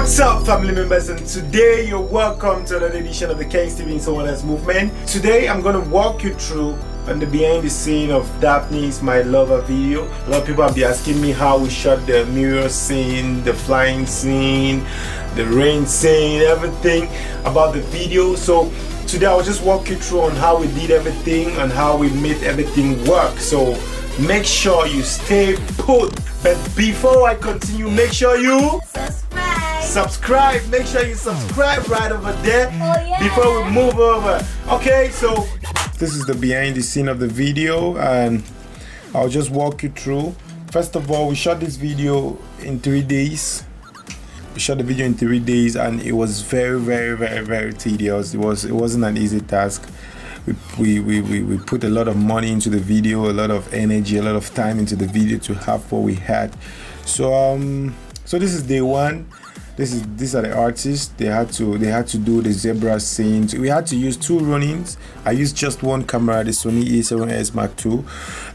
What's up, family members, and today you're welcome to another edition of the Ken Stevens Someone Else Movement. Today I'm going to walk you through on the behind the scene of Daphne's My Lover video. A lot of people have been asking me how we shot the mirror scene, the flying scene, the rain scene, everything about the video. So today I'll just walk you through on how we did everything and how we made everything work. So make sure you stay put. But before I continue, make sure you subscribe. Make sure you subscribe right over there before we move over. Okay, so this is the behind the scene of the video and I'll just walk you through. First of all, we shot this video in 3 days. We shot the video in 3 days and it was very tedious. It wasn't an easy task. We put a lot of money into the video, a lot of energy, a lot of time into the video to have what we had. So this is day one. These are the artists. They had to do the zebra scenes. We had to use 2 Ronins. I used just one camera, the Sony A7S Mark II.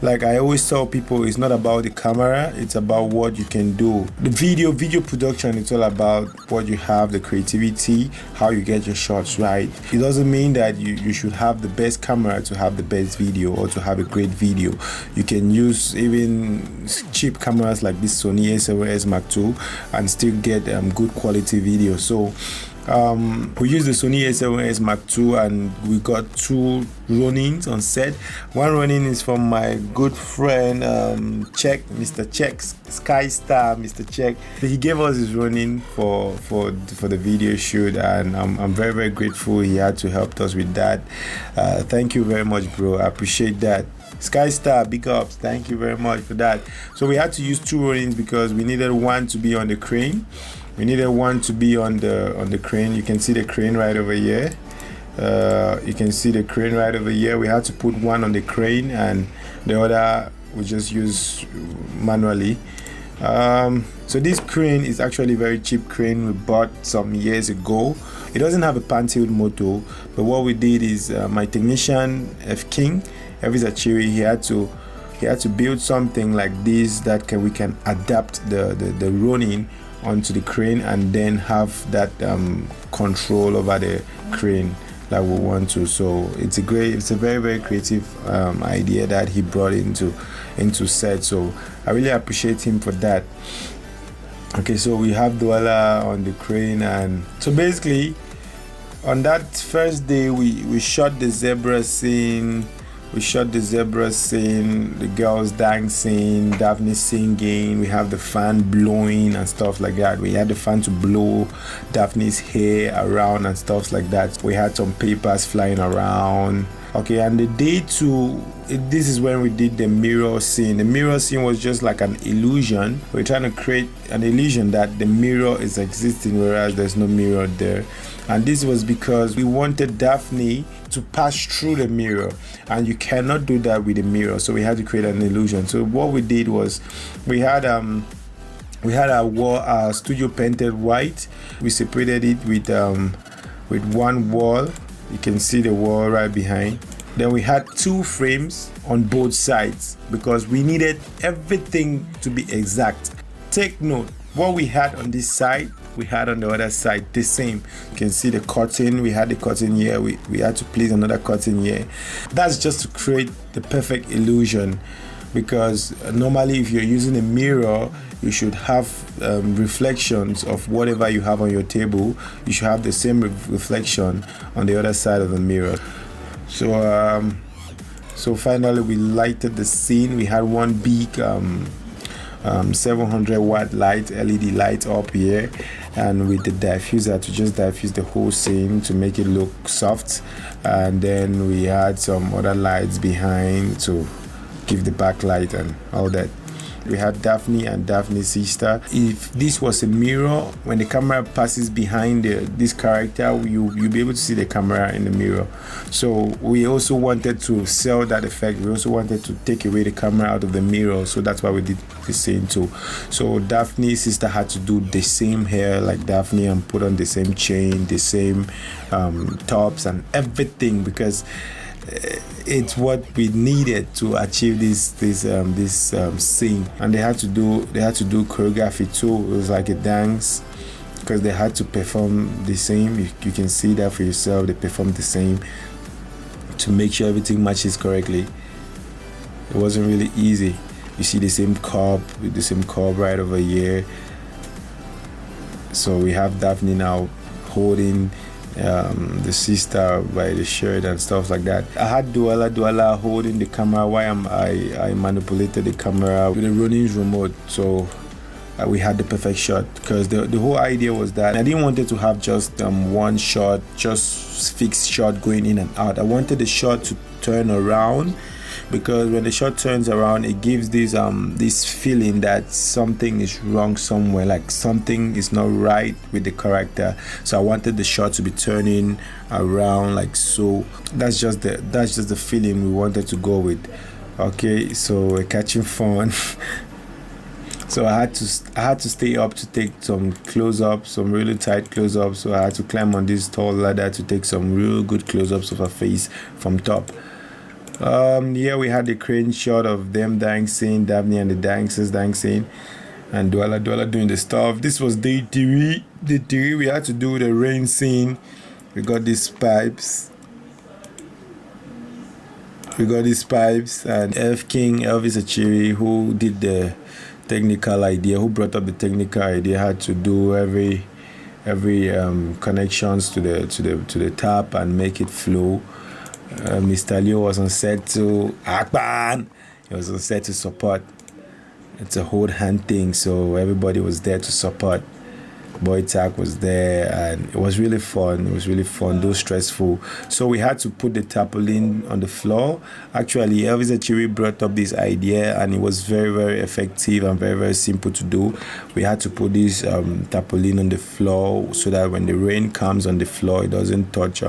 Like I always tell people, it's not about the camera, it's about what you can do. The video production, it's all about what you have, the creativity, how you get your shots right. It doesn't mean that you should have the best camera to have the best video or to have a great video. You can use even cheap cameras like this Sony A7S Mark II and still get good quality video. So we used the Sony A7S Mark II and we got 2 Ronins on set. One Ronin is from my good friend Check, Mr. Check, Sky Star, Mr. Check. He gave us his Ronin for the video shoot and I'm very grateful he had to help us with that. Thank you very much, bro. I appreciate that. Sky Star, big ups. Thank you very much for that. So we had to use 2 Ronins because we needed one to be on the crane. We needed one to be on the crane. You can see the crane right over here. You can see the crane right over here. We had to put one on the crane and the other we just use manually. So this crane is actually a very cheap crane we bought some years ago. It doesn't have a pan-tilt motor, but what we did is my technician F King, Elvis Achiri, he had to build something like this that we can adapt the Ronin onto the crane and then have that control over the crane that we want to. So it's a very creative idea that he brought into set. So I really appreciate him for that. Okay, so we have Douala on the crane, and so basically on that first day we shot the zebra scene. The girls dancing, Daphne singing, we have the fan blowing and stuff like that. We had the fan to blow Daphne's hair around and stuff like that. We had some papers flying around. Okay, and the day 2, this is when we did the mirror scene. The mirror scene was just like an illusion. We're trying to create an illusion that the mirror is existing, whereas there's no mirror there. And this was because we wanted Daphne to pass through the mirror, and you cannot do that with a mirror. So we had to create an illusion. So what we did was we had our studio painted white. We separated it with one wall. You can see the wall right behind. Then we had 2 frames on both sides because we needed everything to be exact. Take note, what we had on this side, we had on the other side the same. You can see the curtain. We had the curtain here. We had to place another curtain here. That's just to create the perfect illusion, because normally if you're using a mirror, you should have reflections of whatever you have on your table. You should have the same reflection on the other side of the mirror. So finally we lighted the scene. We had one big 700 watt light, LED light up here, and with the diffuser to just diffuse the whole scene to make it look soft. And then we had some other lights behind to give the backlight and all that. We had Daphne and Daphne's sister. If this was a mirror, when the camera passes behind this character, you'll be able to see the camera in the mirror. So we also wanted to sell that effect. We also wanted to take away the camera out of the mirror. So that's why we did the same too. So Daphne's sister had to do the same hair like Daphne and put on the same chain, the same tops and everything, because it's what we needed to achieve this scene. And they had to do choreography too. It was like a dance because they had to perform the same. You can see that for yourself. They performed the same to make sure everything matches correctly. It wasn't really easy. You see the same curb with the same curb right over here. So we have Daphne now holding the sister by the shirt and stuff like that. I had Douala holding the camera while I manipulated the camera with the Ronin's remote. So we had the perfect shot, because the whole idea was that I didn't want it to have just one shot, just fixed shot going in and out. I wanted the shot to turn around, because when the shot turns around, it gives this feeling that something is wrong somewhere, like something is not right with the character. So I wanted the shot to be turning around like so. That's just the feeling we wanted to go with. Okay, so we're catching fun. So I had to stay up to take some close-ups, some really tight close-ups. So I had to climb on this tall ladder to take some real good close-ups of her face from top. Here we had the crane shot of them dancing, Daphne and the dancers dancing, and Douala doing the stuff. This was day 3. We had to do the rain scene. We got these pipes. And Elf King, Elvis Achiri, who did the technical idea, who brought up the technical idea, had to do every connections to the tap and make it flow. Mr. Leo was on set to Akban. He was on set to support. It's a hold hand thing, so everybody was there to support. Boy Tak was there, and it was really fun. Though stressful. So we had to put the tarpaulin on the floor. Actually, Elvis Achiri brought up this idea, and it was very, very effective and very, very simple to do. We had to put this tarpaulin on the floor so that when the rain comes on the floor, it doesn't touch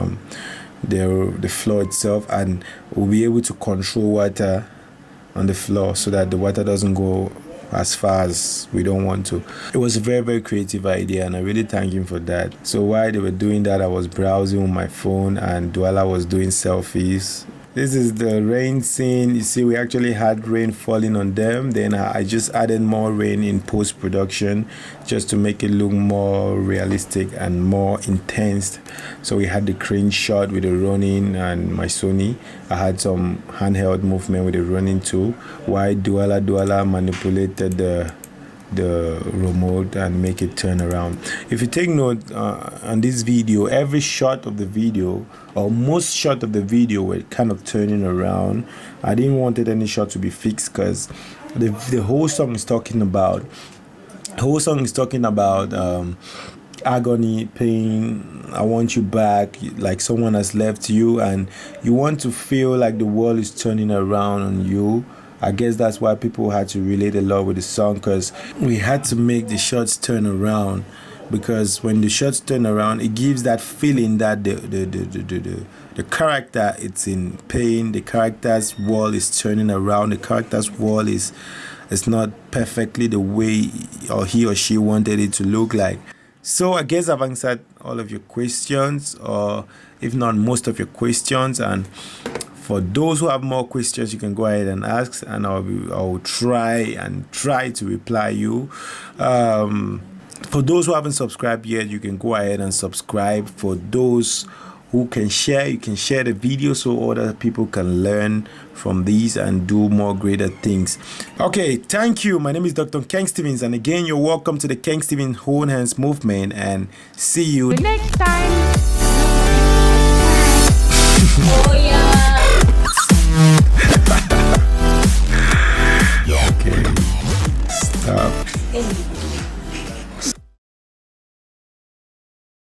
the floor itself, and we'll be able to control water on the floor so that the water doesn't go as far as we don't want to. It was a very, very creative idea, and I really thank him for that. So while they were doing that, I was browsing on my phone, and Douala was doing selfies. This is the rain scene. You see, we actually had rain falling on them. Then I just added more rain in post-production just to make it look more realistic and more intense. So we had the crane shot with the Ronin and my Sony. I had some handheld movement with the Ronin too, while Douala manipulated the remote and make it turn around. If you take note on this video, every shot of the video, or most shot of the video, were kind of turning around. I didn't want any shot to be fixed, because the whole song is talking about agony, pain. I want you back, like someone has left you, and you want to feel like the world is turning around on you. I guess that's why people had to relate a lot with the song, because we had to make the shots turn around. Because when the shots turn around, it gives that feeling that the character, it's in pain. The character's world is turning around. The character's world is not perfectly the way he or she wanted it to look like. So I guess I've answered all of your questions, or if not most of your questions. And for those who have more questions, you can go ahead and ask, and I'll try to reply you. For those who haven't subscribed yet, you can go ahead and subscribe. For those who can share, you can share the video so other people can learn from these and do more greater things. Okay, thank you. My name is Dr. Kang Stevens, and again, you're welcome to the Kang Stevens Hold Hands Movement, and see you next time. Oh yeah. Okay, stop.